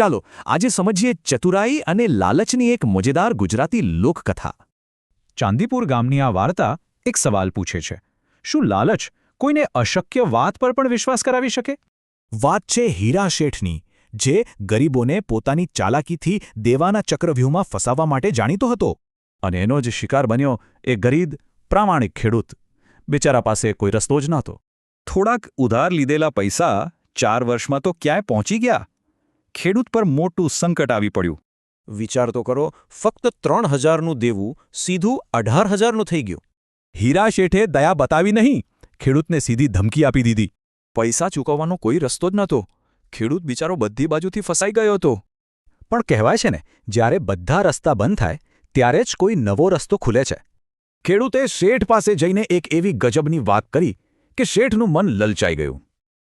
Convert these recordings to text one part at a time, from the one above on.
ચાલો આજે સમજીએ ચતુરાઈ અને લાલચની એક મજેદાર ગુજરાતી લોકકથા. ચાંદીપુર ગામની આ વાર્તા એક સવાલ પૂછે છે. શું લાલચ કોઈને અશક્ય વાત પર પણ વિશ્વાસ કરાવી શકે? વાત છે હીરા શેઠની, જે ગરીબોને પોતાની ચાલાકીથી દેવાના ચક્રવ્યૂહમાં ફસાવવા માટે જાણીતો હતો. અને એનો જ શિકાર બન્યો એ ગરીબ, પ્રામાણિક ખેડૂત. બિચારા પાસે કોઈ રસ્તો જ નહોતો. થોડાક ઉધાર લીધેલા પૈસા 4 વર્ષમાં તો ક્યાંય પહોંચી ગયા. ખેડૂત પર મોટું સંકટ આવી પડ્યું. વિચાર તો કરો, ફક્ત 3000નું દેવું સીધું 18000નું થઈ ગયું. હીરા શેઠે દયા બતાવી નહીં, ખેડૂતને સીધી ધમકી આપી દીધી. પૈસા ચૂકવવાનો કોઈ રસ્તો જ નહોતો. ખેડૂત બિચારો બધી બાજુથી ફસાઈ ગયો હતો. પણ કહેવાય છે ને, જ્યારે બધા રસ્તા બંધ થાય ત્યારે જ કોઈ નવો રસ્તો ખુલે છે. ખેડૂતે શેઠ પાસે જઈને એક એવી ગજબની વાત કરી કે શેઠનું મન લલચાઈ ગયું.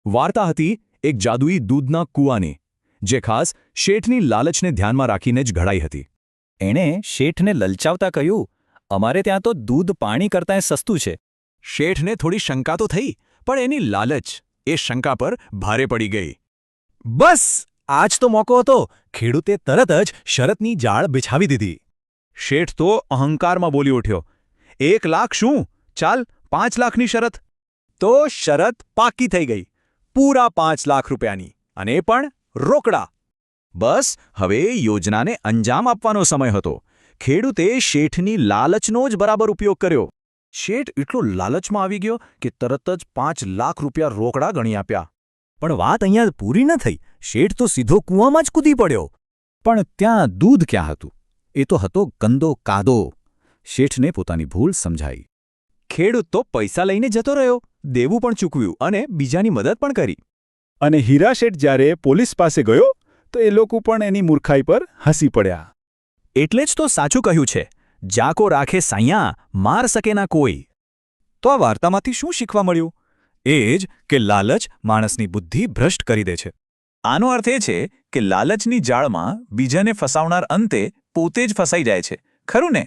વાર્તા હતી એક જાદુઈ દૂધના કૂવાની, જે ખાસ શેઠની લાલચને ધ્યાનમાં રાખીને જ ઘડાઈ હતી. એણે શેઠને લલચાવતા કહ્યું, અમારે ત્યાં તો દૂધ પાણી કરતાંય સસ્તું છે. શેઠને થોડી શંકા તો થઈ, પણ એની લાલચ એ શંકા પર ભારે પડી ગઈ. બસ આજ તો મોકો હતો. ખેડૂતે તરત જ શરતની જાળ બિછાવી દીધી. શેઠ તો અહંકારમાં બોલી ઉઠ્યો, 1 લાખ શું? ચાલ 5 લાખની શરત. તો શરત પાકી થઈ ગઈ, પૂરા 5 લાખ રૂપિયાની, અને એ પણ રોકડા. બસ હવે યોજનાને અંજામ આપવાનો સમય હતો. ખેડૂતે શેઠની લાલચનો જ બરાબર ઉપયોગ કર્યો. શેઠ એટલો લાલચમાં આવી ગયો કે તરત જ 5 લાખ રૂપિયા રોકડા ગણી આપ્યા. પણ વાત અહીંયા પૂરી ન થઈ. શેઠ તો સીધો કૂવામાં જ કૂદી પડ્યો. પણ ત્યાં દૂધ ક્યાં હતું? એ તો હતો ગંદો કાદો. શેઠને પોતાની ભૂલ સમજાઈ. ખેડૂત તો પૈસા લઈને જતો રહ્યો, દેવું પણ ચૂકવ્યું અને બીજાની મદદ પણ કરી. અને હીરા શેઠ જ્યારે પોલીસ પાસે ગયો તો એ લોકો પણ એની મૂર્ખાઈ પર હસી પડ્યા. એટલે જ તો સાચું કહ્યું છે, જાકો રાખે સાઈયા, માર શકે ના કોઈ. તો આ વાર્તામાંથી શું શીખવા મળ્યું? એ જ કે લાલચ માણસની બુદ્ધિ ભ્રષ્ટ કરી દે છે. આનો અર્થ એ છે કે લાલચની જાળમાં બીજાને ફસાવનાર અંતે પોતે જ ફસાઈ જાય છે. ખરું ને?